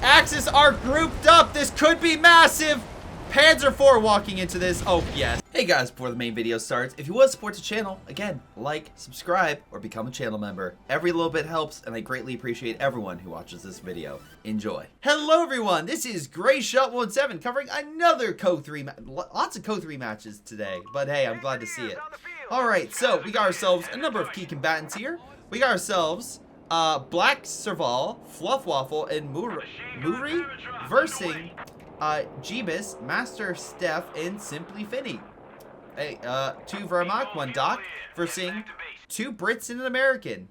Axis are grouped up. This could be massive. Panzer IV walking into this. Oh, yes. Hey guys, before the main video starts, if you want to support the channel, again, like, subscribe, or become a channel member. Every little bit helps, and I greatly appreciate everyone who watches this video. Enjoy. Hello everyone, this is Greyshot17 covering another Co-3 lots of Co-3 matches today, but hey, I'm glad to see it. Alright, so we got ourselves a number of key combatants here. We got ourselves Black Serval, Fluffwaffle, and Muri versus Jeebus, Master Steph, and Simply Finny. Hey, 2 Vermach, 1 Doc, versus 2 Brits and an American.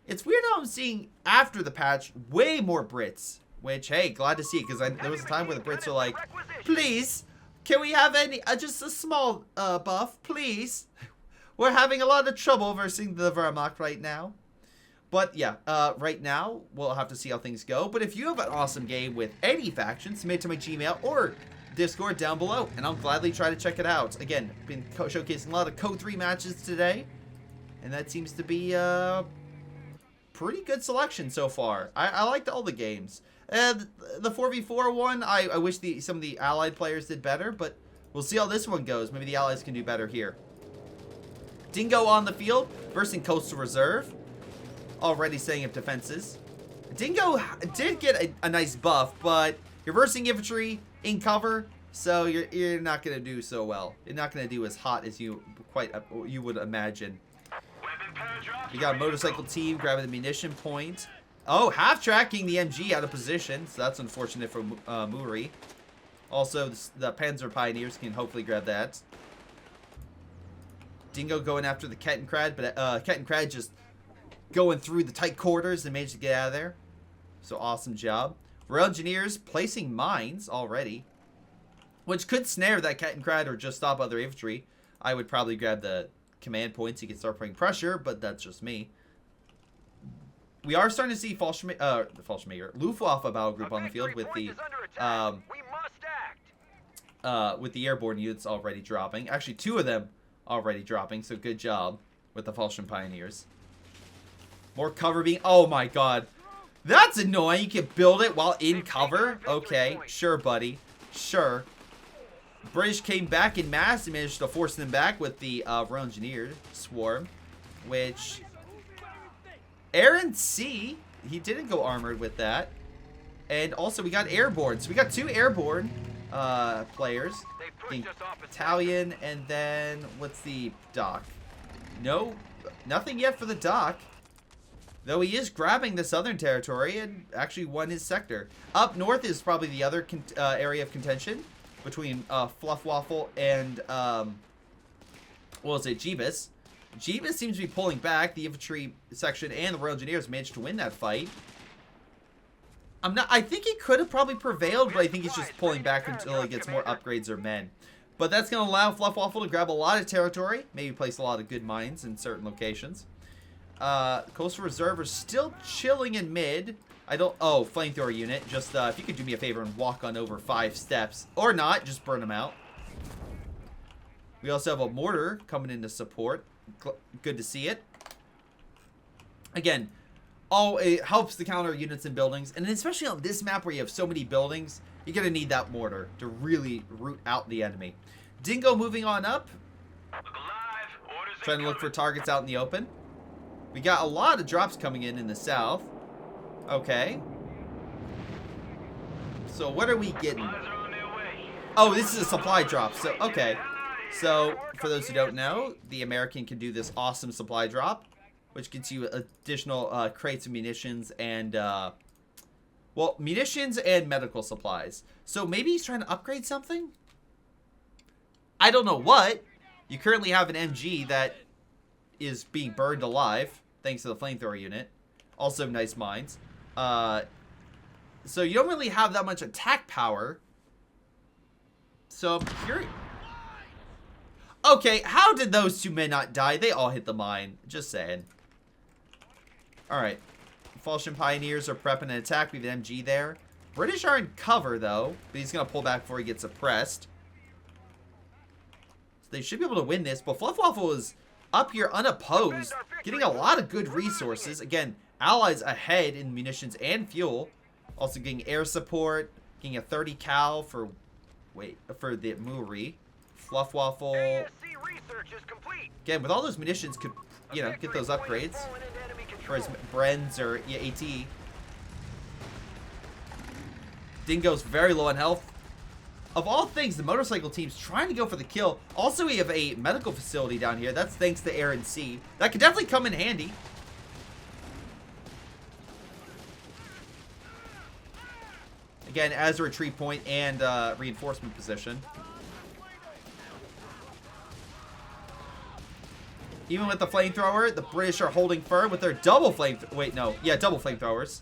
It's weird how I'm seeing, after the patch, way more Brits. Which, hey, glad to see it, because there was a time where the Brits were like, please, can we have any, just a small buff, please? We're having a lot of trouble versus the Vermach right now. But yeah, right now, we'll have to see how things go. But if you have an awesome game with any faction, submit it to my Gmail or Discord down below, and I'll gladly try to check it out. Again, been showcasing a lot of Co-3 matches today, and that seems to be a pretty good selection so far. I liked all the games. The 4v4 one, I wish some of the allied players did better, but we'll see how this one goes. Maybe the allies can do better here. Dingo on the field versus Coastal Reserve. Already setting up defenses. Dingo did get a nice buff, but you're versing infantry in cover, so you're not gonna do so well. You're not gonna do as hot as you would imagine. We got a motorcycle team grabbing the munition point. Oh, half tracking the MG out of position, so that's unfortunate for Muri. Also, the Panzer Pioneers can hopefully grab that. Dingo going after the Kettenkrad, but Kettenkrad just going through the tight quarters and managed to get out of there. So awesome job. Rail engineers placing mines already, which could snare that Kettenkrad or just stop other infantry. I would probably grab the command points. You can start putting pressure, but that's just me. We are starting to see Luftwaffe battle group on the field with the airborne units already dropping. Actually, 2 of them already dropping. So good job with the Fallschirm Pioneers. More cover being... Oh my god. That's annoying. You can build it while in cover. Okay. Sure, buddy. Sure. British came back in mass and managed to force them back with the Royal Engineer Swarm. Which... Aaron C. He didn't go armored with that. And also we got airborne. So we got 2 airborne players. Italian and then... What's the Doc? No. Nothing yet for the Doc. Though he is grabbing the southern territory and actually won his sector. Up north is probably the other area of contention between Fluffwaffle and, Jeebus. Jeebus seems to be pulling back. The infantry section and the Royal Engineers managed to win that fight. I think he could have probably prevailed, but I think he's just pulling back until he gets more upgrades or men. But that's going to allow Fluffwaffle to grab a lot of territory, maybe place a lot of good mines in certain locations. Coastal Reserve are still chilling in mid. Oh, flamethrower unit. Just, if you could do me a favor and walk on over 5 steps. Or not, just burn them out. We also have a mortar coming in to support. Good to see it. Again, it helps to counter units and buildings. And especially on this map where you have so many buildings, you're going to need that mortar to really root out the enemy. Dingo moving on up. Trying to look for targets out in the open. We got a lot of drops coming in the south. Okay. So what are we getting? Oh, this is a supply drop. So, okay. So, for those who don't know, the American can do this awesome supply drop, which gets you additional crates of munitions and, munitions and medical supplies. So maybe he's trying to upgrade something? I don't know what. You currently have an MG that is being burned alive thanks to the flamethrower unit. Also nice mines. So you don't really have that much attack power. So here... Okay, how did those 2 men not die? They all hit the mine. Just saying. Alright. Fallschirm Pioneers are prepping an attack. We have an MG there. British are in cover, though. But he's going to pull back before he gets suppressed. So they should be able to win this. But Fluffwaffle is up here unopposed. Getting a lot of good resources. Again, allies ahead in munitions and fuel. Also getting air support. Getting a 30 cal for the Muri. Fluff Waffle. Again, with all those munitions, could, you know, get those upgrades. For his Brens or AT. Dingo's very low on health. Of all things, the motorcycle team's trying to go for the kill. Also, we have a medical facility down here. That's thanks to air and sea. That could definitely come in handy. Again, as a retreat point and reinforcement position. Even with the flamethrower, the British are holding firm with their double double flamethrowers.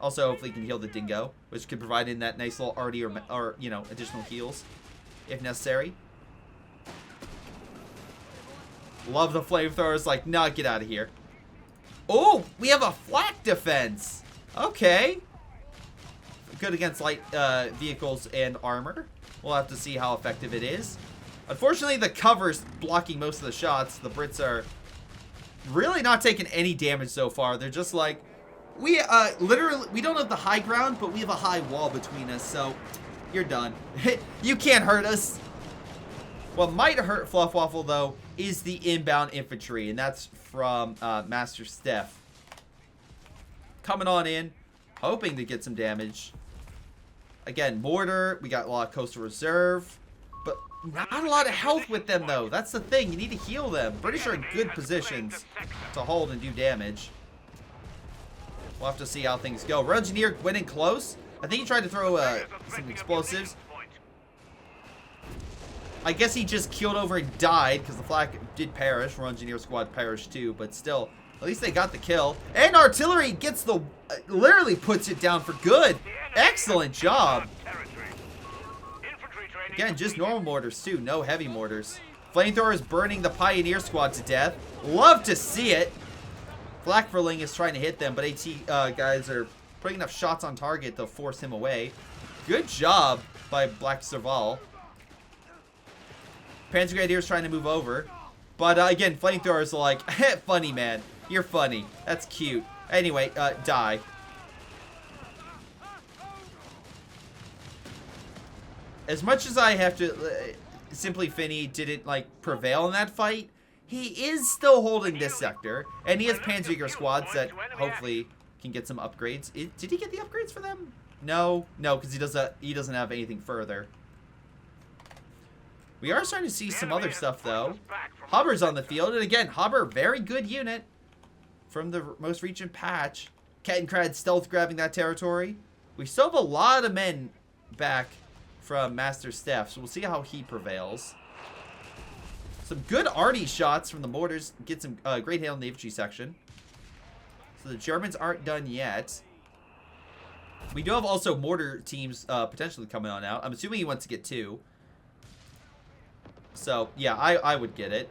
Also, hopefully, can heal the Dingo, which could provide in that nice little arty or you know, additional heals if necessary. Love the flamethrowers. Like, nah, get out of here. Oh, we have a flak defense. Okay. Good against light vehicles and armor. We'll have to see how effective it is. Unfortunately, the cover's blocking most of the shots. The Brits are really not taking any damage so far. They're just like, we literally, we don't have the high ground, but we have a high wall between us, so you're done. You can't hurt us. What might hurt Fluff Waffle, though, is the inbound infantry, and that's from Master Steph. Coming on in, hoping to get some damage. Again, mortar, we got a lot of coastal reserve, but not a lot of health with them, though. That's the thing, you need to heal them. British are in good positions to hold and do damage. We'll have to see how things go. Royal Engineer went in close. I think he tried to throw some explosives. I guess he just keeled over and died because the flak did perish. Royal Engineer squad perished too, but still, at least they got the kill. And artillery gets the, literally puts it down for good. Excellent job. Again, just normal mortars too, no heavy mortars. Flamethrowers burning the Pioneer squad to death. Love to see it. Blackverling is trying to hit them, but AT guys are putting enough shots on target to force him away. Good job by Black Serval. Panzer Grenadiers trying to move over. But again, flamethrowers are like, funny man. You're funny. That's cute. Anyway, die. As much as I have to, Simply Finny didn't like prevail in that fight, he is still holding this sector, and he has Panzerjäger squads that hopefully can get some upgrades. Did he get the upgrades for them? No, because he doesn't have anything further. We are starting to see some other stuff though. Hubbard's on the field, and again, Hubbard, very good unit from the most recent patch. Kettenkrad stealth grabbing that territory. We still have a lot of men back from Master Steph, so we'll see how he prevails. Some good arty shots from the mortars. Get some great hit on the infantry section. So the Germans aren't done yet. We do have also mortar teams potentially coming on out. I'm assuming he wants to get 2. So, yeah, I would get it.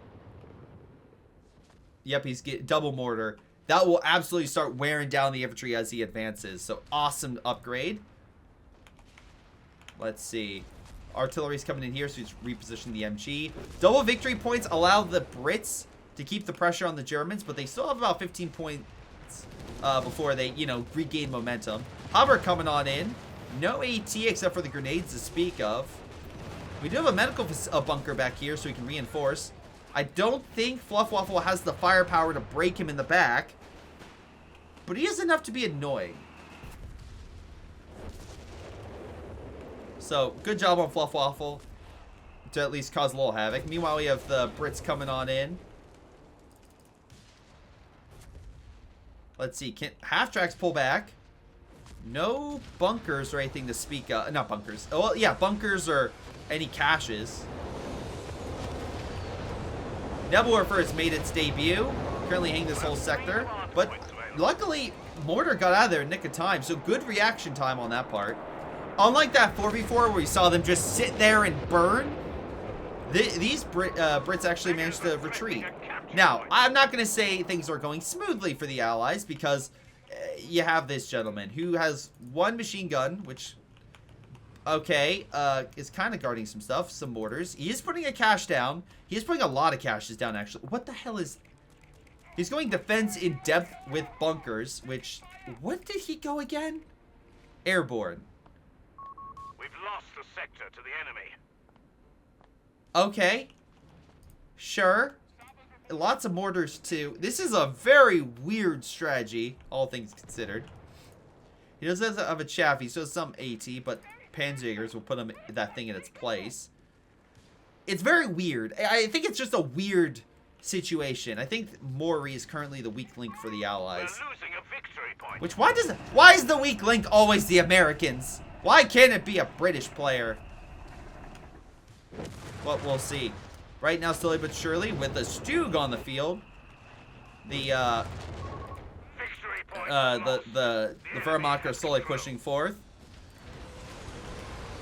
Yep, he's getting double mortar. That will absolutely start wearing down the infantry as he advances. So, awesome upgrade. Let's see. Artillery's coming in here, so he's repositioning the MG. Double victory points allow the Brits to keep the pressure on the Germans, but they still have about 15 points before they, you know, regain momentum. Hubbard coming on in. No AT except for the grenades to speak of. We do have a medical bunker back here, so we can reinforce. I don't think Fluff Waffle has the firepower to break him in the back, but he has enough to be annoying. So, good job on Fluff Waffle to at least cause a little havoc. Meanwhile, we have the Brits coming on in. Let's see. Can half-tracks pull back? No bunkers or anything to speak of. Not bunkers. Oh, well, yeah, bunkers or any caches. Nebelwerfer has made its debut. Currently hanging this whole sector. But luckily, Mortar got out of there in nick of time. So, good reaction time on that part. Unlike that 4v4 where we saw them just sit there and burn, these Brits actually managed to retreat. Now, I'm not going to say things are going smoothly for the Allies because you have this gentleman who has 1 machine gun, which, okay, is kind of guarding some stuff, some mortars. He is putting a cache down. He is putting a lot of caches down, actually. What the hell is... He's going defense in depth with bunkers, which... What did he go again? Airborne. We've lost the sector to the enemy. Okay. Sure. Lots of mortars, too. This is a very weird strategy, all things considered. He doesn't have a chaff. He still has some AT, but Panzerjägers will put that thing in its place. It's very weird. I think it's just a weird situation. I think Mori is currently the weak link for the Allies. We're losing a victory point. Which, why is the weak link always the Americans? Why can't it be a British player? Well, we'll see. Right now, slowly but surely, with the Stug on the field, the Wehrmacht are slowly pushing forth.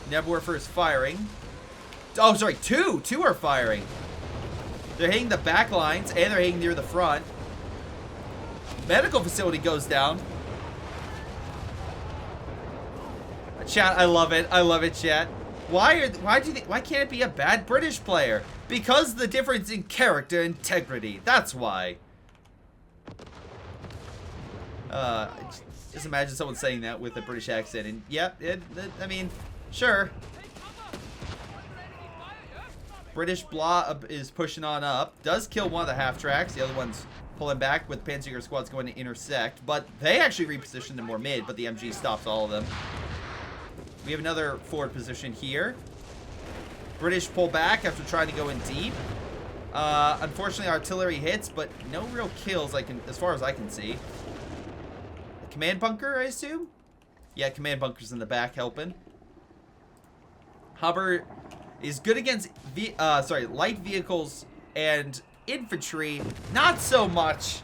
Nebwerfer is firing. Oh, sorry, two are firing. They're hitting the back lines, and they're hitting near the front. Medical facility goes down. Chat, I love it. I love it, chat. Why can't it be a bad British player? Because the difference in character integrity. That's why. Just imagine someone saying that with a British accent, and yep, I mean, sure. British Blah is pushing on up. Does kill one of the half-tracks. The other one's pulling back with Panzerjäger squads going to intersect. But they actually repositioned them more mid, but the MG stops all of them. We have another forward position here. British pull back after trying to go in deep. Unfortunately, artillery hits, but no real kills as far as I can see. The command bunker, I assume? Yeah, command bunker's in the back helping. Hubbard is good against light vehicles and infantry. Not so much.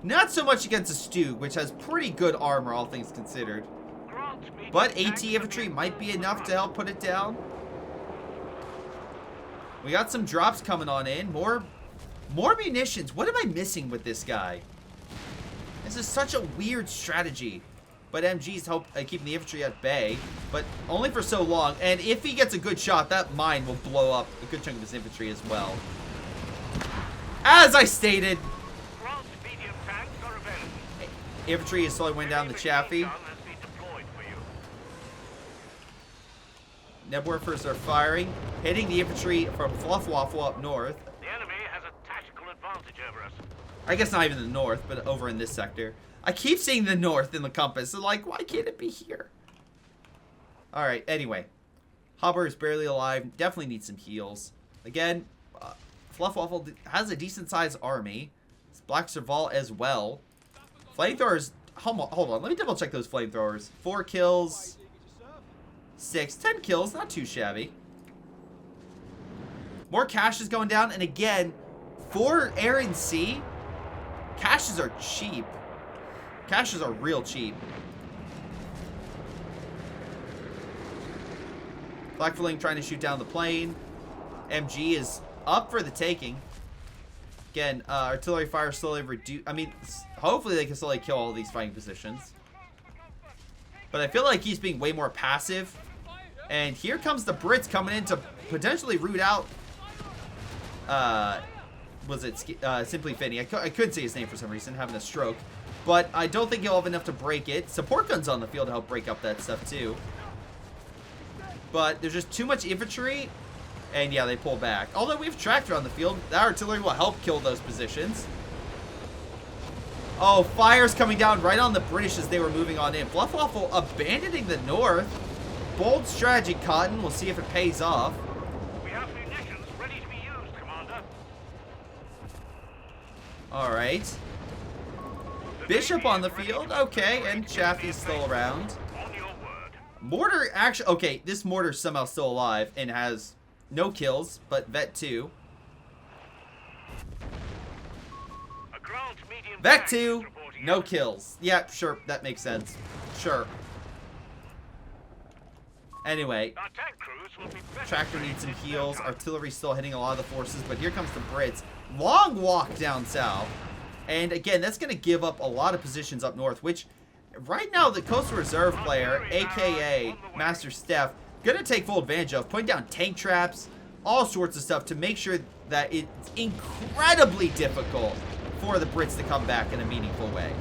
Not so much against a Stug, which has pretty good armor, all things considered. But AT infantry might be enough to help put it down. We got some drops coming on in. More munitions. What am I missing with this guy? This is such a weird strategy. But MG's keeping the infantry at bay, but only for so long. And if he gets a good shot, that mine will blow up a good chunk of his infantry as well. As I stated, infantry is slowly went down the Chaffee. Nebwerfers are firing, hitting the infantry from Fluffwaffle up north. The enemy has a tactical advantage over us. I guess not even the north, but over in this sector. I keep seeing the north in the compass, so like, why can't it be here? Alright, anyway. Hubber is barely alive, definitely needs some heals. Again, Fluffwaffle has a decent-sized army. It's Black Serval as well. Flamethrowers, hold on, let me double-check those flamethrowers. 4 kills, 10 kills, not too shabby. More caches going down, and again, for air and sea, caches are cheap. Caches are real cheap. Blackfling trying to shoot down the plane. MG is up for the taking. Again, artillery fire slowly reduce. I mean, hopefully they can slowly kill all these fighting positions. But I feel like he's being way more passive. And here comes the Brits coming in to potentially root out. Was it Simply Finney? I couldn't say his name for some reason, having a stroke. But I don't think he'll have enough to break it. Support guns on the field to help break up that stuff too. But there's just too much infantry. And yeah, they pull back. Although we have tractor on the field, that artillery will help kill those positions. Oh, fire's coming down right on the British as they were moving on in. Fluffwaffle abandoning the north. Bold strategy, Cotton. We'll see if it pays off. We have munitions ready to be used, Commander. Alright. Bishop on the field. Okay, and Chaffee's still around. On your word. Mortar actually... Okay, this mortar's somehow still alive and has no kills, but Vet 2. Vet 2, no kills. Yeah, sure, that makes sense. Sure. Anyway, tractor needs some heals. Artillery's still hitting a lot of the forces, but here comes the Brits. Long walk down south. And again, that's going to give up a lot of positions up north, which right now the Coastal Reserve player, aka Master Steph, going to take full advantage of, putting down tank traps, all sorts of stuff to make sure that it's incredibly difficult for the Brits to come back in a meaningful way.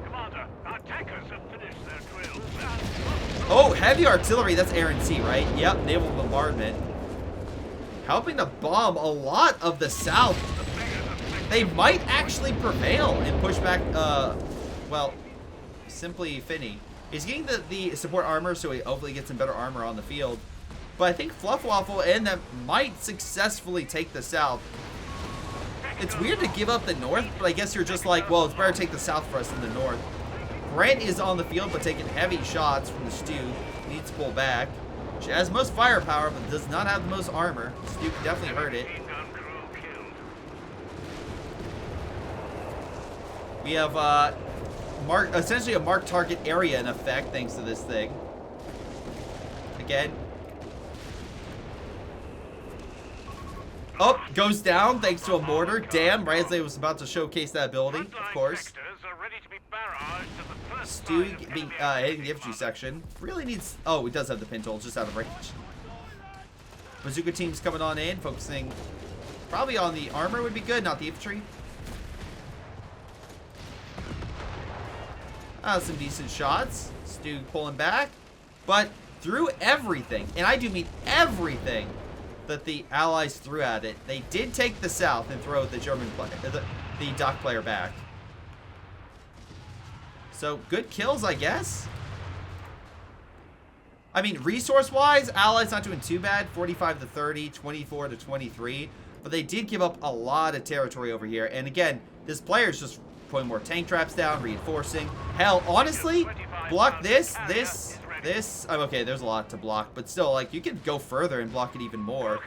Commander, our tankers have finished their drill. Oh, heavy artillery. That's Air and Sea, right? Yep, naval bombardment. Helping to bomb a lot of the south. They might actually prevail and push back, well, simply Finney. He's getting the support armor, so he hopefully gets some better armor on the field. But I think Fluffwaffle and them might successfully take the south. It's weird to give up the north, but I guess you're just like, well, it's better to take the south for us than the north. Grant is on the field, but taking heavy shots from the Stu. Needs to pull back. She has most firepower, but does not have the most armor. Stu can definitely hurt it. We have essentially a marked target area in effect, thanks to this thing. Again. Oh, goes down thanks to a mortar. Damn, right as they was about to showcase that ability, of course. Stu being hitting the infantry section. Really needs. Oh, he does have the pintle, just out of range. Bazooka team's coming on in, focusing probably on the armor would be good, not the infantry. Some decent shots. Stu pulling back, but through everything, and I do mean everything that the Allies threw at it, they did take the south and throw the German player, the dock player back. So good kills, I guess. I mean, resource-wise, Allies not doing too bad. 45 to 30, 24 to 23, but they did give up a lot of territory over here. And again, this player's just putting more tank traps down, reinforcing. Hell, honestly, block this. I'm okay, there's a lot to block, but still, like, you could go further and block it even more.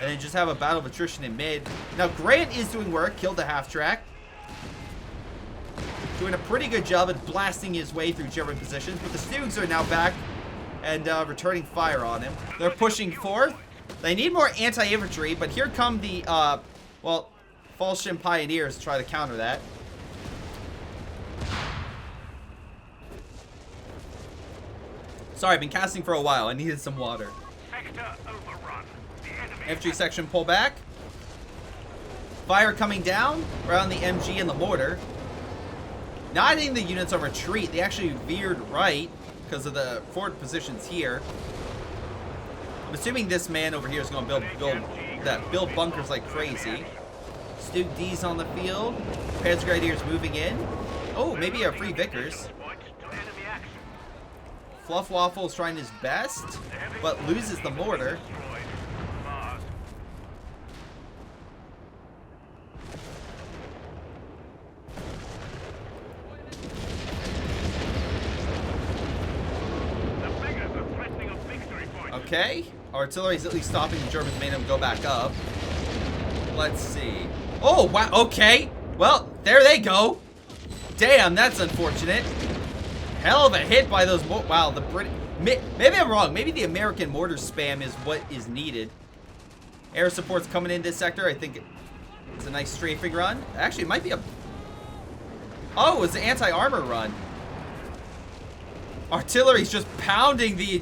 And then just have a battle of attrition in mid. Now, Grant is doing work, killed the half-track. Doing a pretty good job at blasting his way through German positions, but the Stoogs are now back and returning fire on him. They're pushing forth. They need more anti-infantry, but here come the, well, Falchion Pioneers to try to counter that. Sorry, I've been casting for a while. I needed some water. Infantry section pull back. Fire coming down around the MG and the mortar. Not hitting the units on retreat. They actually veered right because of the forward positions here. I'm assuming this man over here is going to build bunkers like crazy. Stu D's on the field. Panzer Grenadiers moving in. Oh, maybe a free Vickers. Fluffwaffle is trying his best, but loses the mortar. Okay, artillery's at least stopping the Germans, made them go back up. Let's see. Oh, wow, okay. Well, there they go. Damn, that's unfortunate. Hell of a hit by those. Wow, the British. Maybe I'm wrong. Maybe the American mortar spam is what is needed. Air support's coming in this sector. I think it's a nice strafing run. Actually, it might be a. Oh, it's an anti-armor run. Artillery's just pounding the.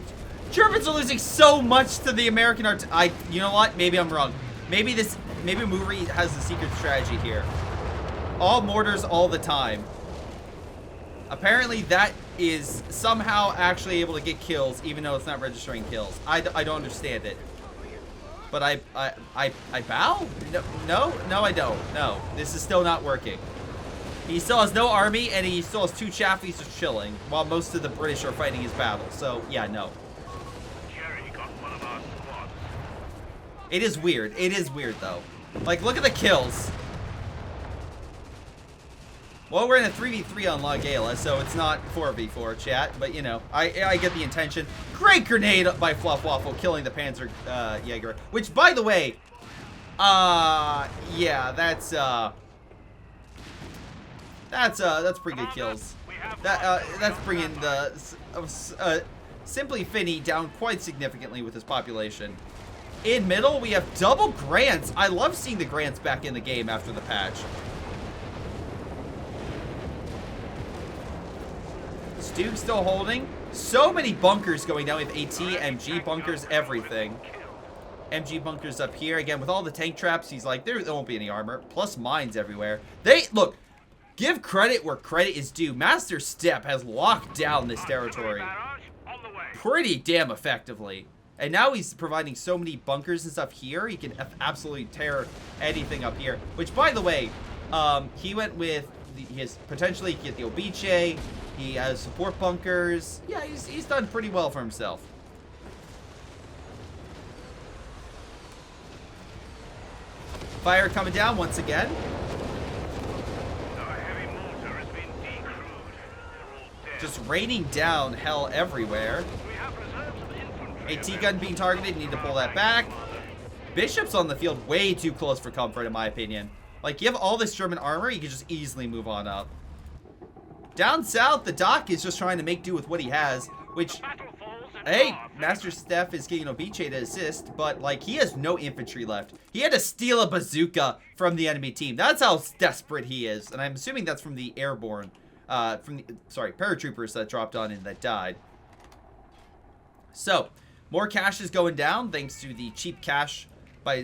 Germans are losing so much to the American you know what? Maybe I'm wrong. Maybe Muri has the secret strategy here. All mortars all the time. Apparently that is somehow actually able to get kills, even though it's not registering kills. I don't understand it. But I bow? No, I don't. No, this is still not working. He still has no army, and he still has 2 Chaffies just chilling, while most of the British are fighting his battle. So, yeah, no. It is weird. It is weird, though. Like, look at the kills. Well, we're in a 3v3 on Log ALS, so it's not 4v4, chat. But, you know, I get the intention. Great grenade by Fluffwaffle, killing the Panzer Jaeger. Which, by the way, yeah, that's pretty good kills. That's bringing the Simply Finney down quite significantly with his population. In middle, we have double Grants. I love seeing the Grants back in the game after the patch. Stu's still holding. So many bunkers going down. We have AT, MG bunkers, everything. MG bunkers up here. Again, with all the tank traps, he's like, there won't be any armor. Plus mines everywhere. Look, give credit where credit is due. Master Step has locked down this territory. pretty damn effectively. And now he's providing so many bunkers and stuff here, he can absolutely tear anything up here. Which, by the way, he went with, he has potentially get the Obiche, he has support bunkers. Yeah, he's done pretty well for himself. Fire coming down once again. Just raining down hell everywhere. AT gun being targeted, need to pull that back. Bishop's on the field way too close for comfort, in my opinion. Like, you have all this German armor, you can just easily move on up. Down south, the Doc is just trying to make do with what he has, which, hey, Master Steph is getting Obiche to assist, but, like, he has no infantry left. He had to steal a bazooka from the enemy team. That's how desperate he is, and I'm assuming that's from the airborne, paratroopers that dropped on and that died. So, more cash is going down thanks to the cheap cash by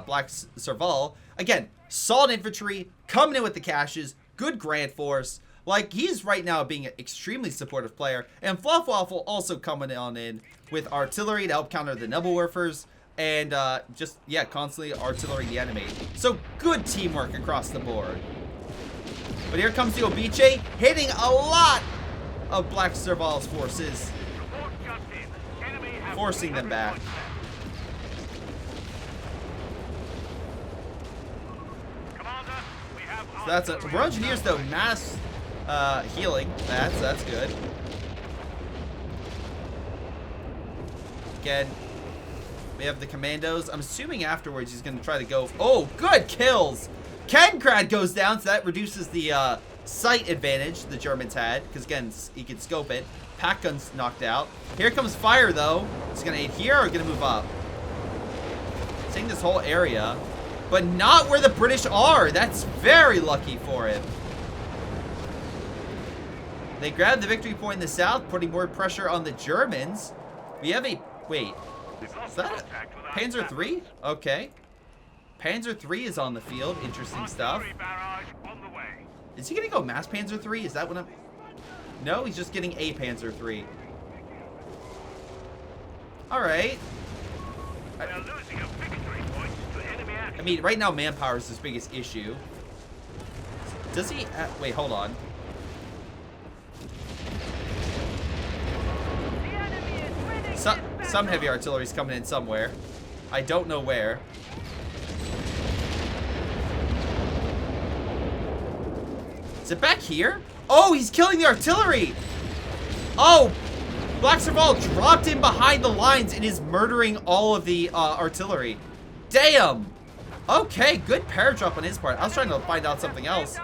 Black Serval. Again, solid infantry, coming in with the caches, good Grand Force. Like, he's right now being an extremely supportive player. And Fluffwaffle also coming on in with artillery to help counter the Nebelwerfers. And just, yeah, constantly artillery the enemy. So, good teamwork across the board. But here comes the Obiche, hitting a lot of Black Serval's forces. Forcing them back. So that's a We're engineers though, mass healing. That's good. Again, we have the commandos. I'm assuming afterwards he's gonna try to go. Oh, good kills! Kenkrad goes down, so that reduces the sight advantage the Germans had, because again, he can scope it. Pack gun's knocked out. Here comes fire though. Is gonna aid here or gonna move up? Seeing this whole area, but not where the British are. That's very lucky for him. They grabbed the victory point in the south, putting more pressure on the Germans. We have a wait. Is that a Panzer III? Okay. Panzer III is on the field. Interesting stuff. Is he gonna go mass Panzer III? Is that what I'm? No, he's just getting a Panzer III. Alright. I mean, right now manpower is his biggest issue. Does he... wait, hold on. Some heavy artillery is coming in somewhere. I don't know where. Is it back here? Oh, he's killing the artillery! Oh! Black Serval dropped in behind the lines and is murdering all of the artillery. Damn! Okay, good paradrop on his part. I was trying to find out something else.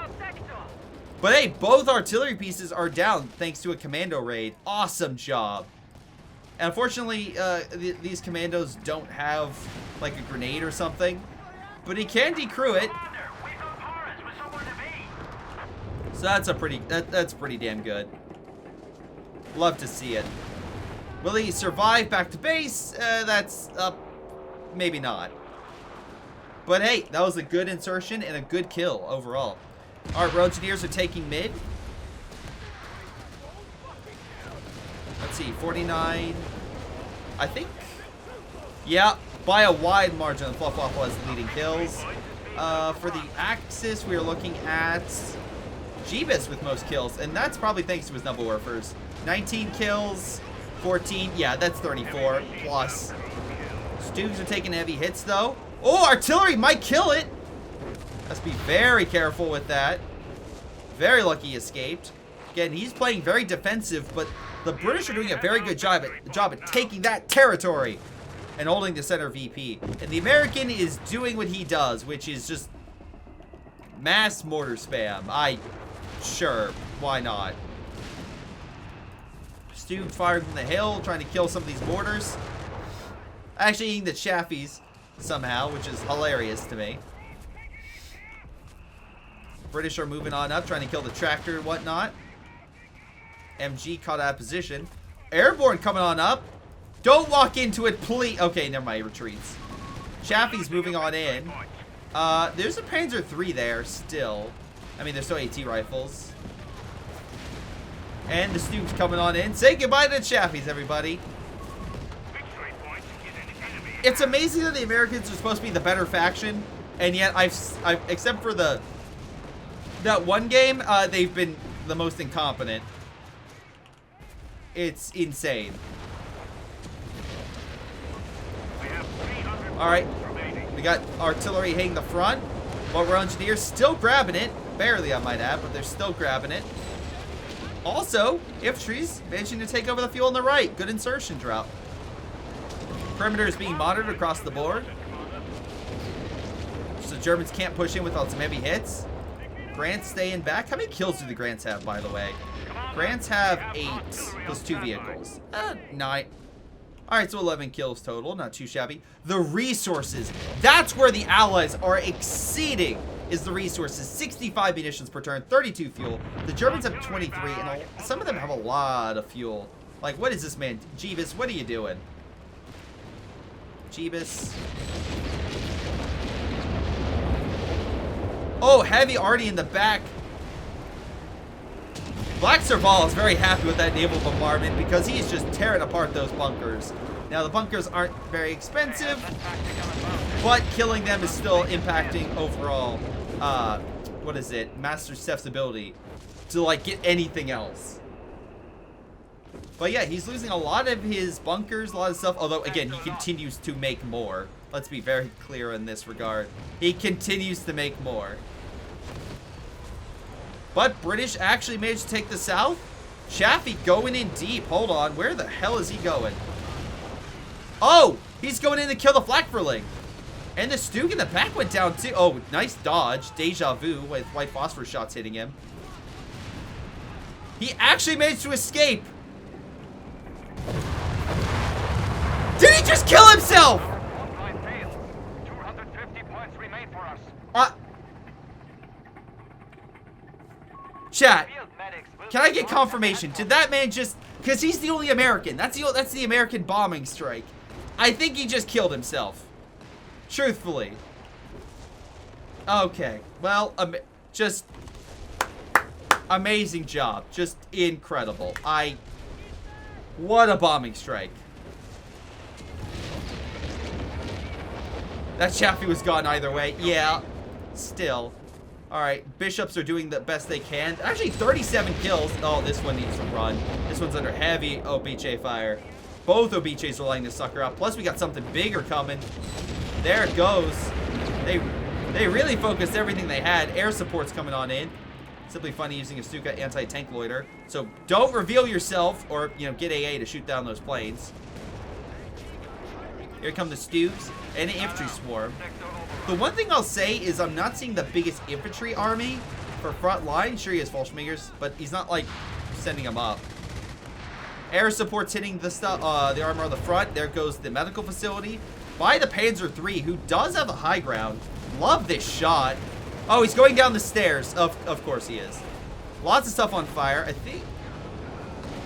But hey, both artillery pieces are down thanks to a commando raid. Awesome job. And unfortunately, these commandos don't have like a grenade or something. But he can decrew it. So that's a that's pretty damn good. Love to see it. Will he survive back to base? That's maybe not. But hey, that was a good insertion and a good kill overall. All right, road engineers are taking mid. Let's see, 49. I think. Yeah, by a wide margin, Fluffwaffle has the leading kills. For the Axis, we are looking at Chavez with most kills, and that's probably thanks to his Nebelwerfers. 19 kills, 14. Yeah, that's 34 plus. Stoogs are taking heavy hits though. Oh, artillery might kill it. Let's be very careful with that. Very lucky he escaped. Again, he's playing very defensive, but the British are doing a very good job at taking that territory and holding the center VP. And the American is doing what he does, which is just mass mortar spam. Sure, why not? Stu fired from the hill, trying to kill some of these mortars. Actually eating the chaffies somehow, which is hilarious to me. British are moving on up, trying to kill the tractor and whatnot. MG caught out of position. Airborne coming on up. Don't walk into it, please. Okay, never mind, retreats. Chaffee's moving on in. There's a Panzer III there still. I mean, there's still AT rifles. And the Stoop's coming on in. Say goodbye to the Chaffies, everybody. Victory point is an enemy. It's amazing that the Americans are supposed to be the better faction, and yet I've except for that one game, they've been the most incompetent. It's insane. We have 300 All right, remaining. we got artillery hitting the front, but we're engineers still grabbing it. Barely, I might add, but they're still grabbing it. Also, infantry's managing to take over the fuel on the right. Good insertion drop. Perimeter is being monitored across the board. So the Germans can't push in without some heavy hits. Grants staying back. How many kills do the Grants have, by the way? Grants have 8 plus 2 vehicles. 9. Alright, so 11 kills total. Not too shabby. The resources. That's where the Allies are exceeding, is the resources. 65 munitions per turn, 32 fuel. The Germans have 23, and some of them have a lot of fuel. Like, what is this, man? Jeebus, what are you doing? Jeebus. Oh, heavy already in the back. Black Serval is very happy with that naval bombardment because he's just tearing apart those bunkers. Now, the bunkers aren't very expensive, but killing them is still impacting overall, what is it? Master Steph's ability to, like, get anything else. But yeah, he's losing a lot of his bunkers, a lot of stuff, although, again, he continues to make more. Let's be very clear in this regard. He continues to make more. But British actually managed to take the south. Chaffee going in deep. Hold on. Where the hell is he going? Oh! He's going in to kill the Flakverling. And the Stug in the back went down too. Oh, nice dodge. Deja vu with white phosphorus shots hitting him. He actually managed to escape. Did he just kill himself? 250 points remain for us. Chat, can I get confirmation? Did that man just... Because he's the only American. That's the American bombing strike. I think he just killed himself. Truthfully. Okay. Well, just... Amazing job. Just incredible. What a bombing strike. That Chaffee was gone either way. Yeah. Still. Alright, bishops are doing the best they can. Actually, 37 kills. Oh, this one needs to run. This one's under heavy OBJ fire. Both OBJs are lighting this sucker up. Plus, we got something bigger coming. There it goes. They really focused everything they had. Air support's coming on in. Simply funny using a Stuka anti-tank loiter. So, don't reveal yourself or, you know, get AA to shoot down those planes. Here come the Stugs and an infantry swarm. The one thing I'll say is I'm not seeing the biggest infantry army for front line. Sure, he has Fallschmingers, but he's not, like, sending them up. Air support's hitting the the armor on the front. There goes the medical facility by the Panzer III, who does have the high ground. Love this shot. Oh, he's going down the stairs. Of course he is. Lots of stuff on fire, I think.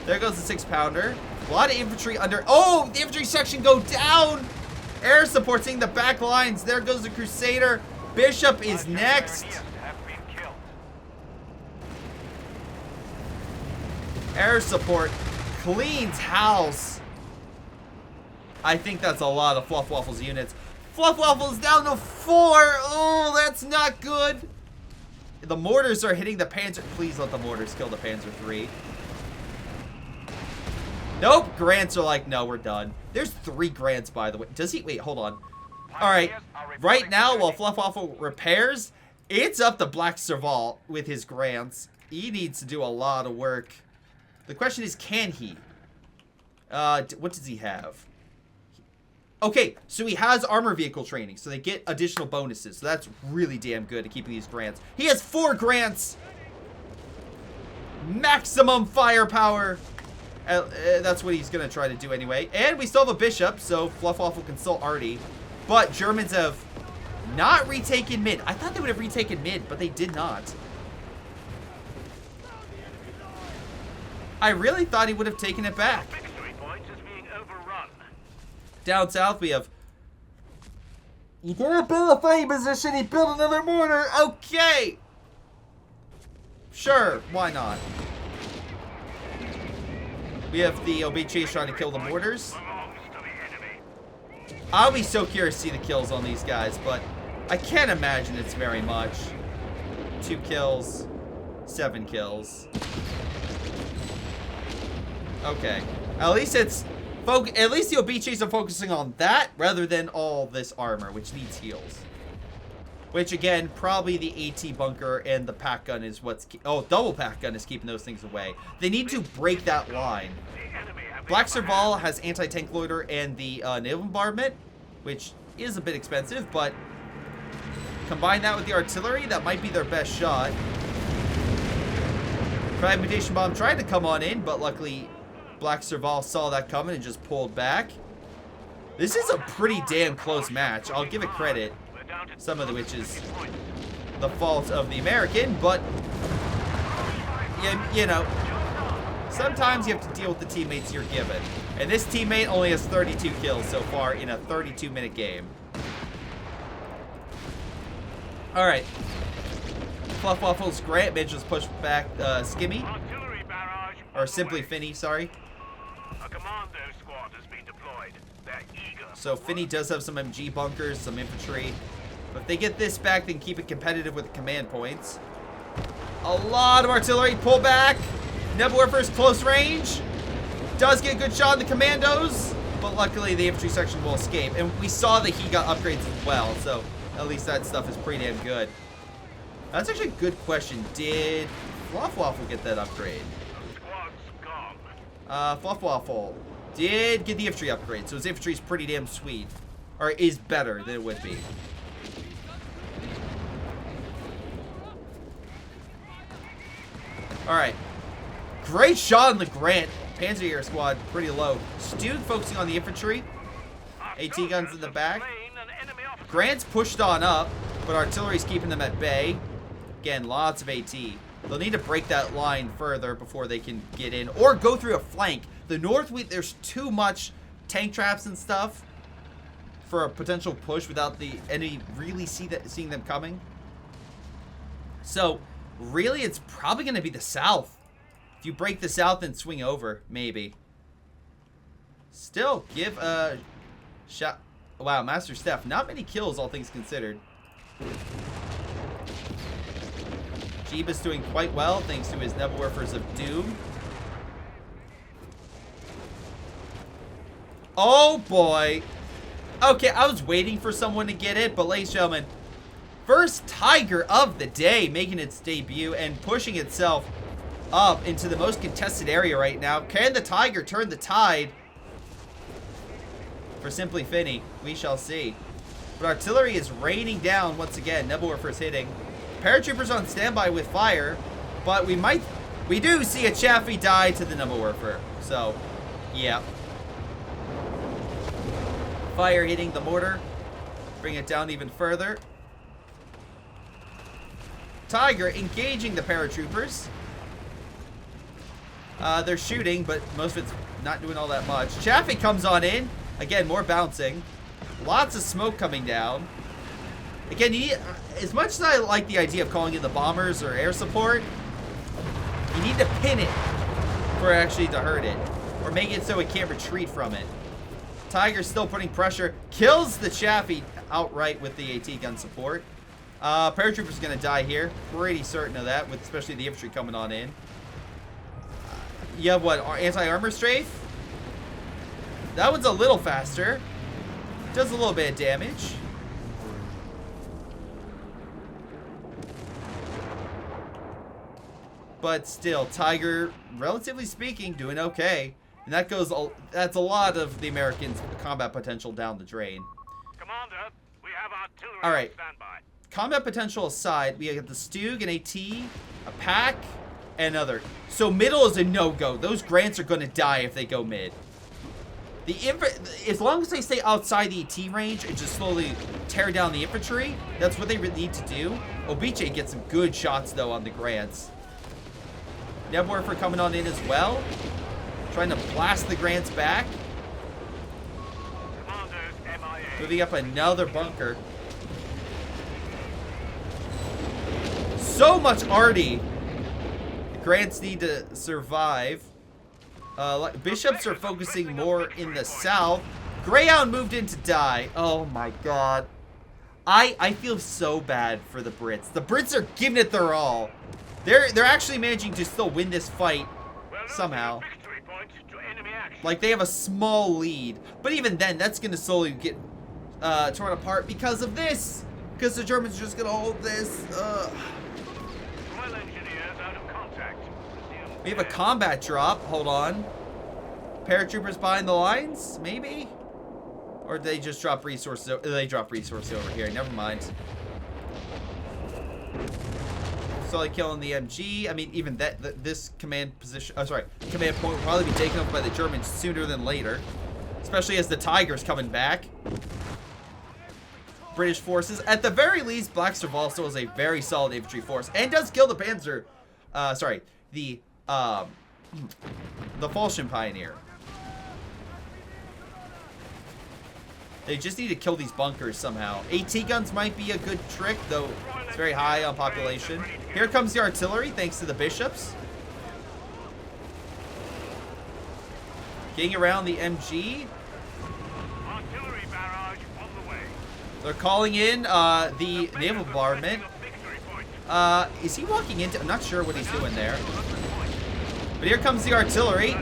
There goes the 6-pounder. A lot of infantry under... Oh, the infantry section go down. Air supporting the back lines. There goes the Crusader. Bishop is next. Air support cleans house. I think that's a lot of Fluff Waffles units. Fluff Waffles down to 4. Oh, that's not good. The mortars are hitting the Panzer. Please let the mortars kill the Panzer III. Nope. Grants are like, no, we're done. There's 3 Grants, by the way. Does he? Wait, hold on. All right. Right now, while Fluff Waffle repairs, it's up to Black Serval with his Grants. He needs to do a lot of work. The question is, can he? What does he have? Okay, so he has armor vehicle training, so they get additional bonuses. So that's really damn good at keeping these Grants. He has 4 Grants. Maximum firepower. That's what he's going to try to do anyway. And we still have a bishop, so Fluff Waffle can still arty. But Germans have not retaken mid. I thought they would have retaken mid, but they did not. I really thought he would have taken it back. Victory point is being overrun. Down south, we have... You didn't build a fighting position, he built another mortar. Okay. Sure, why not? We have the Obiches trying to kill the mortars. Belongs to the enemy. I'll be so curious to see the kills on these guys, but I can't imagine it's very much. 2 kills, 7 kills. Okay. At least it's... At least the Obiches are focusing on that rather than all this armor, which needs heals. Which, again, probably the AT bunker and the pack gun is what's... Oh, double pack gun is keeping those things away. They need to break that line. Black Serval has anti-tank loader and the naval bombardment, which is a bit expensive, but combine that with the artillery, that might be their best shot. Fragmentation bomb tried to come on in, but luckily Black Serval saw that coming and just pulled back. This is a pretty damn close match. I'll give it credit. Some of which is the fault of the American, but you know, sometimes you have to deal with the teammates you're given. And this teammate only has 32 kills so far in a 32-minute game. All right. Fluff Waffles Grant manages to push back Skimmy. Or simply Finny, sorry. A commando squad has been deployed. They're eager. So Finny does have some MG bunkers, some infantry. But if they get this back, then keep it competitive with the command points. A lot of artillery. Pull back. Nebelwerfer's close range. Does get a good shot on the commandos. But luckily, the infantry section will escape. And we saw that he got upgrades as well. So at least that stuff is pretty damn good. That's actually a good question. Did Fluff Waffle get that upgrade? Squad's gone. Fluff Waffle did get the infantry upgrade. So his infantry is pretty damn sweet. Or is better than it would be. Alright. Great shot on the Grant. Panzer Air Squad pretty low. Stug focusing on the infantry. AT guns in the back. Grant's pushed on up, but artillery's keeping them at bay. Again, lots of AT. They'll need to break that line further before they can get in. Or go through a flank. The north, there's too much tank traps and stuff for a potential push without the enemy really seeing them coming. So... really, it's probably going to be the south. If you break the south and swing over, maybe. Still, give a shot. Wow, Master Steph. Not many kills, all things considered. Jeebus doing quite well, thanks to his Nebelwerfers of Doom. Oh, boy. Okay, I was waiting for someone to get it, but ladies and gentlemen, first Tiger of the day making its debut and pushing itself up into the most contested area right now. Can the Tiger turn the tide? For Simply Finny, we shall see. But artillery is raining down once again. Nebelwerfer's hitting. Paratroopers on standby with fire. But we do see a Chaffee die to the Nebelwerfer. So, yeah. Fire hitting the mortar. Bring it down even further. Tiger engaging the paratroopers. They're shooting, but most of it's not doing all that much. Chaffee comes on in. Again, more bouncing. Lots of smoke coming down. Again, as much as I like the idea of calling in the bombers or air support, you need to pin it for actually to hurt it. Or make it so it can't retreat from it. Tiger's still putting pressure. Kills the Chaffee outright with the AT gun support. Paratrooper's gonna die here. Pretty certain of that, with especially the infantry coming on in. You have what? Anti-armor strafe? That one's a little faster. Does a little bit of damage. But still, Tiger, relatively speaking, doing okay. And that's a lot of the Americans' combat potential down the drain. Commander, we have artillery All right. on standby. Combat potential aside, we have the Stug, an AT, a pack, and other. So middle is a no-go. Those Grants are going to die if they go mid. As long as they stay outside the AT range and just slowly tear down the infantry, that's what they really need to do. Obiche gets some good shots, though, on the Grants. Nebelwerfer coming on in as well. Trying to blast the Grants back. Moving up another bunker. So much arty. The Grants need to survive. Bishops are focusing more in the south. Greyhound moved in to die. Oh my god. I feel so bad for the Brits. The Brits are giving it their all. They're actually managing to still win this fight somehow. Like, they have a small lead. But even then, that's going to slowly get torn apart because of this. Because the Germans are just going to hold this. We have a combat drop. Hold on. Paratroopers behind the lines? Maybe? Or did they just drop resources? They drop resources over here. Never mind. Slowly killing the MG. I mean, even this command position. Oh, sorry. Command point will probably be taken over by the Germans sooner than later. Especially as the Tiger's coming back. British forces. At the very least, Black Serval still is a very solid infantry force. And does kill the Panzer. Sorry. The Falchion Pioneer. They just need to kill these bunkers somehow. AT guns might be a good trick, though it's very high on population. Here comes the artillery, thanks to the bishops. Getting around the MG. Artillery barrage on the way. They're calling in the naval bombardment. Is he walking into? I'm not sure what he's doing there. But here comes the artillery.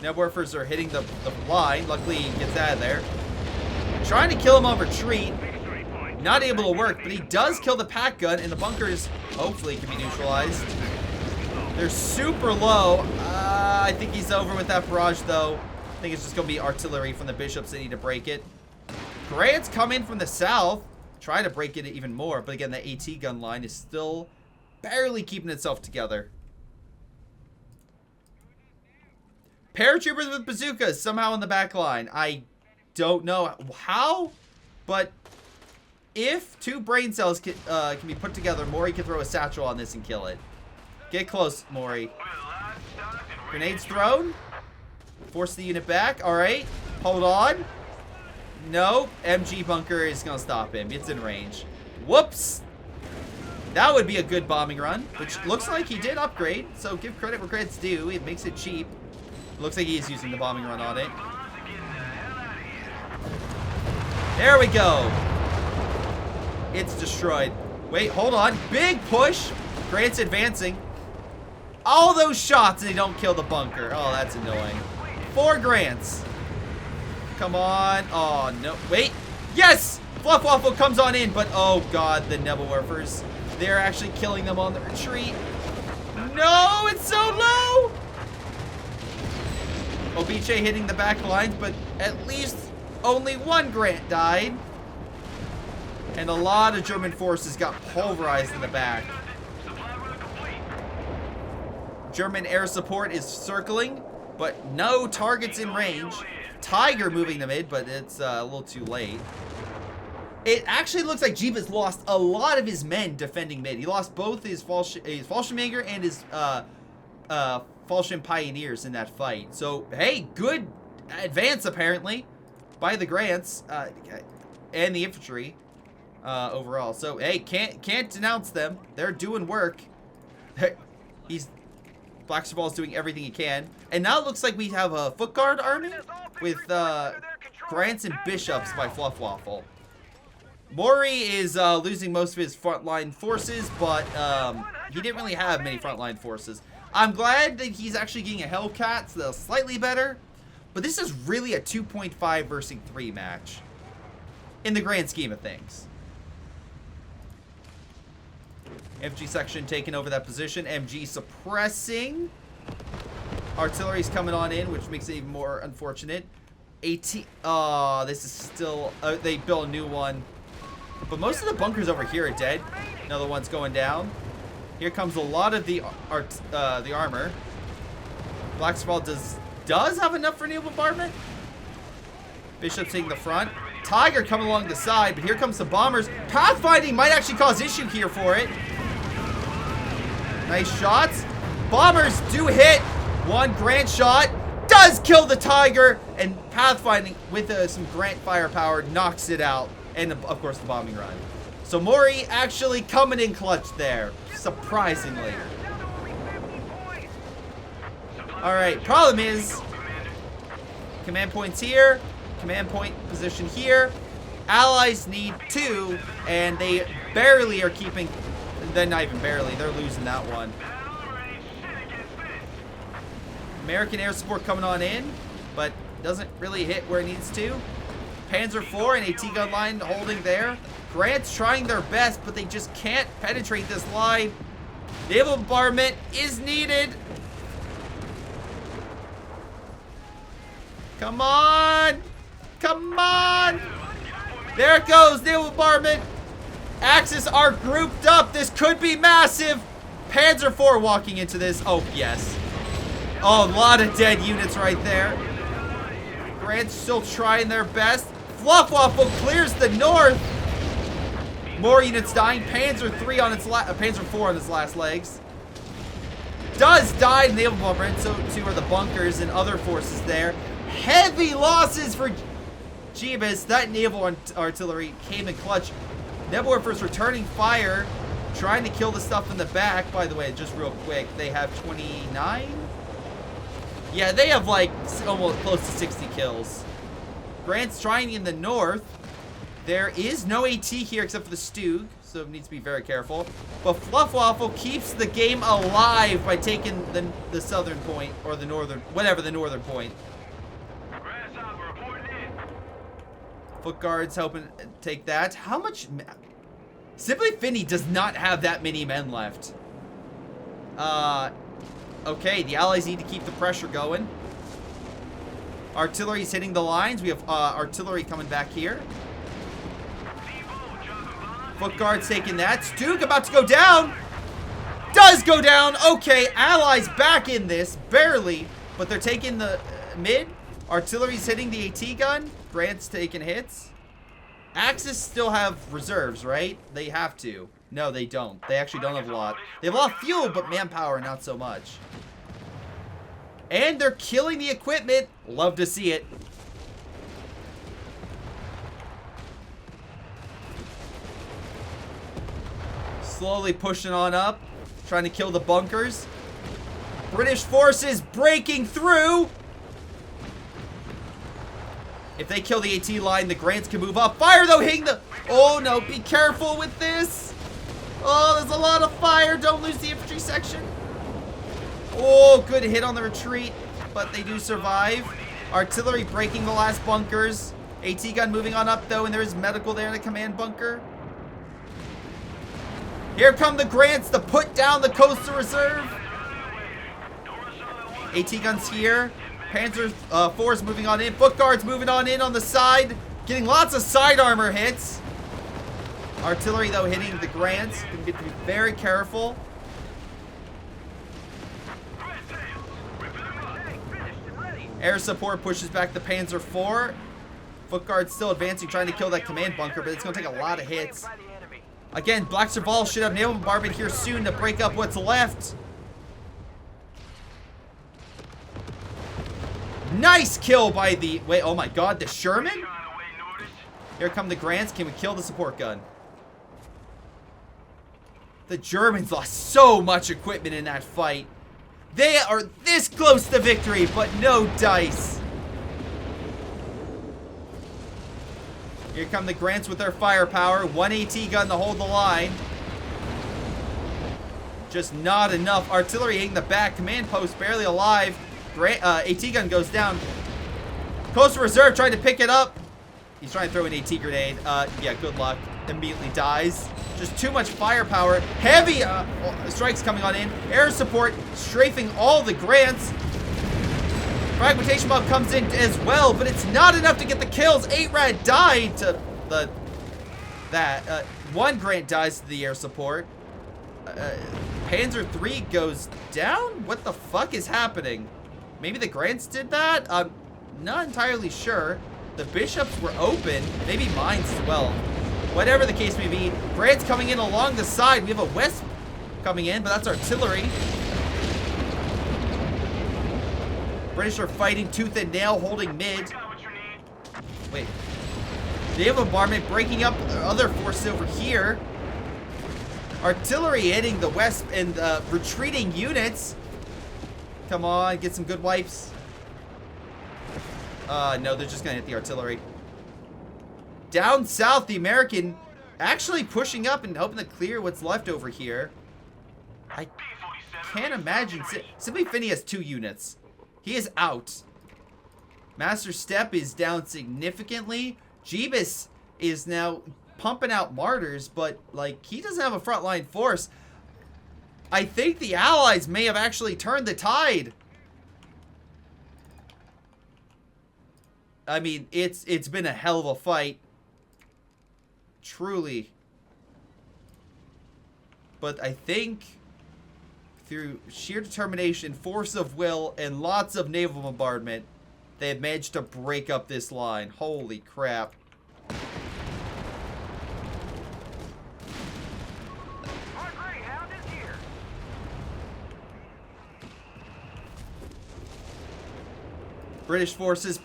Netwarfers are hitting the line. Luckily, he gets out of there. Trying to kill him on retreat. Not able to work, but he does kill the pack gun, and the bunkers hopefully can be neutralized. They're super low. I think he's over with that barrage, though. I think it's just going to be artillery from the bishops that need to break it. Grant's coming from the south. Try to break it even more, but again, the AT gun line is still barely keeping itself together. Paratroopers with bazookas somehow in the back line. I don't know how, but if two brain cells can be put together, Maury can throw a satchel on this and kill it. Get close, Maury. Grenades thrown. Force the unit back. All right. Hold on. No. MG bunker is going to stop him. It's in range. Whoops. That would be a good bombing run, which looks like he did upgrade. So give credit where credit's due. It makes it cheap. Looks like he's using the bombing run on it. There we go. It's destroyed. Wait, hold on. Big push. Grant's advancing. All those shots and they don't kill the bunker. Oh, that's annoying. 4 Grants. Come on. Oh, no. Wait. Yes! Fluff Waffle comes on in, but oh god, the Nebelwerfers. They're actually killing them on the retreat. No, it's so low! Obiche hitting the back lines, but at least only 1 Grant died. And a lot of German forces got pulverized in the back. German air support is circling, but no targets in range. Tiger moving the mid, but it's a little too late. It actually looks like Jeep has lost a lot of his men defending mid. He lost both his Fallschirmjäger and his Falchion Pioneers in that fight. So, hey, good advance apparently by the Grants and the infantry overall. So, hey, can't denounce them. They're doing work. Black Serval's doing everything he can. And now it looks like we have a foot guard army with Grants and Bishops by Fluffwaffle. Maury is losing most of his frontline forces, but he didn't really have many frontline forces. I'm glad that he's actually getting a Hellcat, so that's slightly better. But this is really a 2.5 versus 3 match in the grand scheme of things. MG section taking over that position. MG suppressing. Artillery's coming on in, which makes it even more unfortunate. AT. Oh, this is still. They built a new one. But most of the bunkers over here are dead. Another one's going down. Here comes a lot of the armor. Black Serval does have enough for naval bombardment. Bishop's taking the front. Tiger coming along the side, but here comes the bombers. Pathfinding might actually cause issue here for it. Nice shots. Bombers do hit. 1 Grant shot does kill the Tiger, and Pathfinding with some Grant firepower knocks it out. And of course the bombing run. So Maury actually coming in clutch there, surprisingly. Alright, problem is, command points here, command point position here. Allies need 2, and they barely are keeping, they're not even barely, they're losing that one. American air support coming on in, but doesn't really hit where it needs to. Panzer IV and AT gun line holding there. Grant's trying their best, but they just can't penetrate this line. Naval bombardment is needed. Come on! Come on! There it goes, naval bombardment. Axis are grouped up. This could be massive. Panzer IV walking into this. Oh, yes. Oh, a lot of dead units right there. Grant's still trying their best. Fluffwaffle clears the north. More units dying. Panzer IV on its last legs. Does die in naval bombardment, so too are the bunkers and other forces there. Heavy losses for Chavez. That naval artillery came in clutch. Nebelwerfer's returning fire, trying to kill the stuff in the back. By the way, just real quick, they have 29? Yeah, they have like almost close to 60 kills. Grant's trying in the north. There is no AT here except for the Stug, so it needs to be very careful. But Fluffwaffle keeps the game alive by taking the southern point, or the northern, whatever the northern point. Foot guards helping take that. How much? Simply Finney does not have that many men left. Okay, the Allies need to keep the pressure going. Artillery's hitting the lines. We have artillery coming back here. Foot guards taking that. Stug about to go down. Does go down. Okay, Allies back in this. Barely. But they're taking the mid. Artillery's hitting the AT gun. Grant's taking hits. Axis still have reserves, right? They have to. No, they don't. They actually don't have a lot. They have a lot of fuel, but manpower, not so much. And they're killing the equipment. Love to see it. Slowly pushing on up. Trying to kill the bunkers. British forces breaking through. If they kill the AT line, the Grants can move up. Fire, though, hitting the... Oh, no. Be careful with this. Oh, there's a lot of fire. Don't lose the infantry section. Oh, good hit on the retreat. But they do survive. Artillery breaking the last bunkers. AT gun moving on up, though, and there's medical there in the command bunker. Here come the Grants to put down the coastal reserve. AT guns here. Panzer IV's moving on in. Foot guards moving on in on the side. Getting lots of side armor hits. Artillery, though, hitting the Grants. Gonna get to be very careful. Air support pushes back the Panzer IV. Foot guards still advancing, trying to kill that command bunker, but it's going to take a lot of hits. Again, Black Serval should have naval bombardment here soon to break up what's left. Nice kill by the... Wait, oh my god, the Sherman? Here come the Grants. Can we kill the support gun? The Germans lost so much equipment in that fight. They are this close to victory, but no dice. Here come the Grants with their firepower. One AT gun to hold the line. Just not enough. Artillery hitting the back. Command post barely alive. AT gun goes down. Coastal Reserve trying to pick it up. He's trying to throw an AT grenade. Yeah, good luck. Immediately dies. Just too much firepower. Heavy strikes coming on in. Air support strafing all the Grants. Fragmentation mob comes in as well, but it's not enough to get the kills. 8-Rad died to one Grant dies to the air support. Panzer III goes down? What the fuck is happening? Maybe the Grants did that? I'm not entirely sure. The bishops were open. Maybe mines as well. Whatever the case may be. Grants coming in along the side. We have a West coming in, but that's artillery. British are fighting tooth and nail, holding mid. Wait. They have a bombardment breaking up other forces over here. Artillery hitting the west and retreating units. Come on, get some good wipes. No, they're just gonna hit the artillery. Down south, the American actually pushing up and hoping to clear what's left over here. I can't imagine. Simply Finney has 2 units. He is out. Master Step is down significantly. Jeebus is now pumping out martyrs, but like he doesn't have a frontline force. I think the Allies may have actually turned the tide. I mean, it's been a hell of a fight. Truly. But I think through sheer determination, force of will, and lots of naval bombardment, they have managed to break up this line. Holy crap. British forces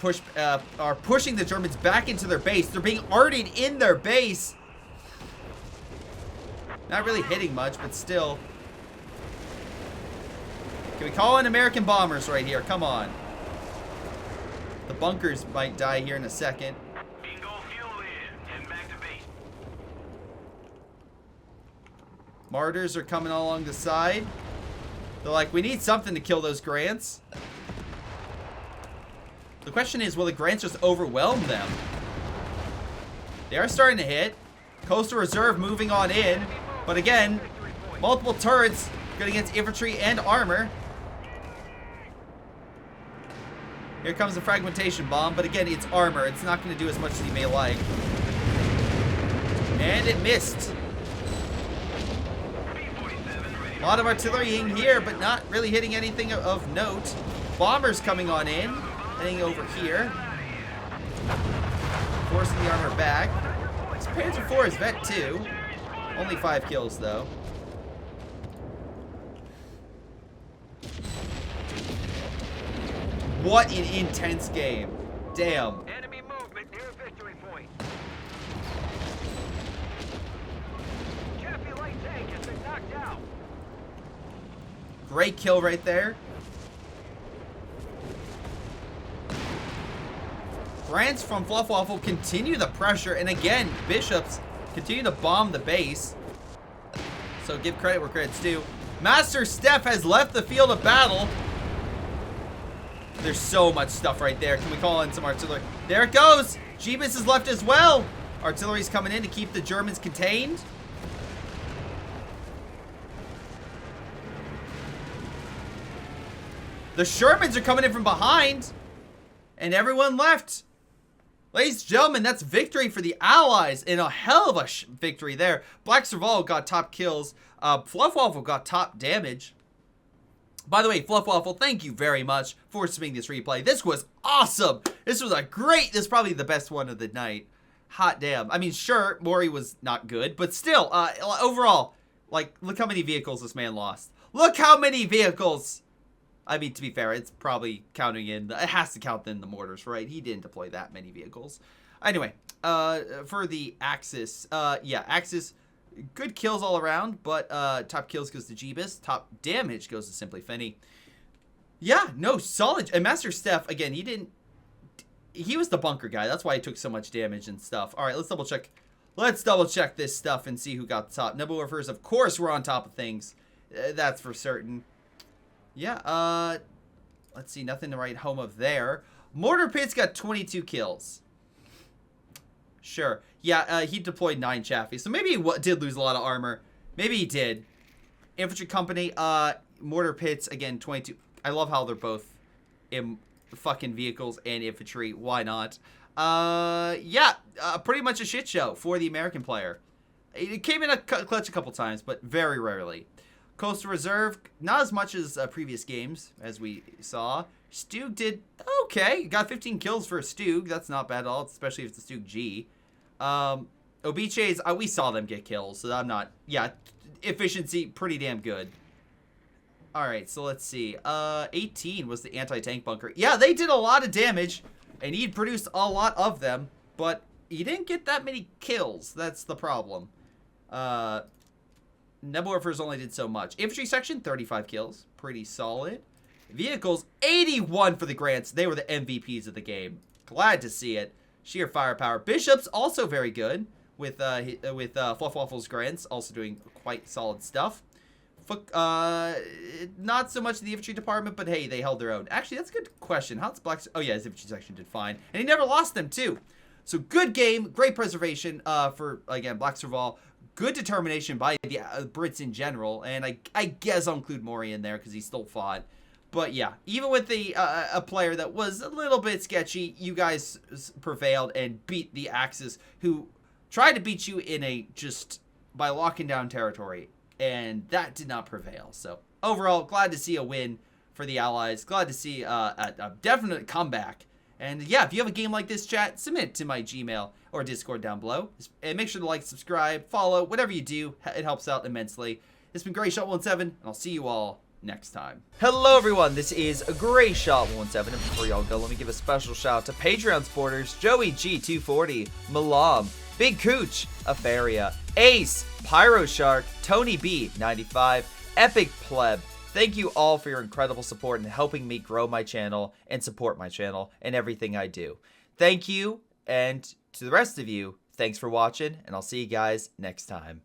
are pushing the Germans back into their base. They're being arted in their base. Not really hitting much, but still. Can we call in American bombers right here? Come on. The bunkers might die here in a second. Bingo fuel in. Heading back to base. Martyrs are coming along the side. They're like, we need something to kill those Grants. The question is, will the Grants just overwhelm them? They are starting to hit. Coastal Reserve moving on in. But again, multiple turrets good against infantry and armor. Here comes the fragmentation bomb. But again, it's armor. It's not going to do as much as you may like. And it missed. A lot of artillery in here, but not really hitting anything of note. Bombers coming on in. Heading over here. Forcing the armor back. This Panzer IV is vet too. Only 5 kills though. What an intense game. Damn. Enemy movement near victory point. Chaffee light tank has been knocked out. Great kill right there. Grants from Fluffwaffle continue the pressure, and again, Bishops continue to bomb the base. So give credit where credit's due. Master Steph has left the field of battle. There's so much stuff right there. Can we call in some artillery? There it goes. Jeebus is left as well. Artillery's coming in to keep the Germans contained. The Shermans are coming in from behind. And everyone left. Ladies and gentlemen, that's victory for the Allies, and a hell of a victory there. Black Serval got top kills. Fluffwaffle got top damage. By the way, Fluffwaffle, thank you very much for submitting this replay. This was awesome. This was this is probably the best one of the night. Hot damn. I mean, sure, Mori was not good, but still, overall, like, look how many vehicles this man lost. Look how many vehicles. I mean, to be fair, it's probably counting in, it has to count in the mortars, right? He didn't deploy that many vehicles. Anyway, for the Axis, yeah, Axis, good kills all around, but top kills goes to Jeebus, top damage goes to Simply Finney. Yeah, no, solid. And Master Steph, again, he was the bunker guy. That's why he took so much damage and stuff. All right, let's double check. Let's double check this stuff and see who got the top. Nebula Warfares, of course, we're on top of things. That's for certain. Yeah, let's see, nothing to write home of there. Mortar Pits got 22 kills. Sure. Yeah, he deployed 9 Chaffee, so maybe he did lose a lot of armor. Maybe he did. Infantry Company, Mortar Pits, again, 22. I love how they're both in fucking vehicles and infantry. Why not? Yeah, pretty much a shit show for the American player. It came in a clutch a couple times, but very rarely. Coastal Reserve, not as much as previous games, as we saw. Stug did okay. Got 15 kills for a Stug. That's not bad at all, especially if it's a Stug G. Obiches, we saw them get kills, so I'm not... Yeah, efficiency, pretty damn good. Alright, so let's see. 18 was the anti-tank bunker. Yeah, they did a lot of damage, and he produced a lot of them, but he didn't get that many kills. That's the problem. Nebula Warfares only did so much. Infantry section, 35 kills. Pretty solid. Vehicles, 81 for the Grants. They were the MVPs of the game. Glad to see it. Sheer firepower. Bishops, also very good. With Fluffwaffle's Grants, also doing quite solid stuff. Not so much in the infantry department, but hey, they held their own. Actually, that's a good question. How's Black's... Oh yeah, his infantry section did fine. And he never lost them, too. So good game. Great preservation for, again, Black Serval. Good determination by the Brits in general. And I guess I'll include Maury in there because he still fought. But yeah, even with a player that was a little bit sketchy, you guys prevailed and beat the Axis, who tried to beat you in just by locking down territory. And that did not prevail. So overall, glad to see a win for the Allies. Glad to see a definite comeback. And yeah, if you have a game like this, chat, submit to my Gmail or Discord down below. And make sure to like, subscribe, follow, whatever you do. It helps out immensely. This has been Greyshot17, and I'll see you all next time. Hello everyone, this is Greyshot17, and before y'all go, let me give a special shout out to Patreon supporters Joey G240, Milam, Big Cooch, Aphyria, Ace, Pyro Shark, Tonybee 95, Epic Pleb. Thank you all for your incredible support and helping me grow my channel and support my channel and everything I do. Thank you, and to the rest of you, thanks for watching, and I'll see you guys next time.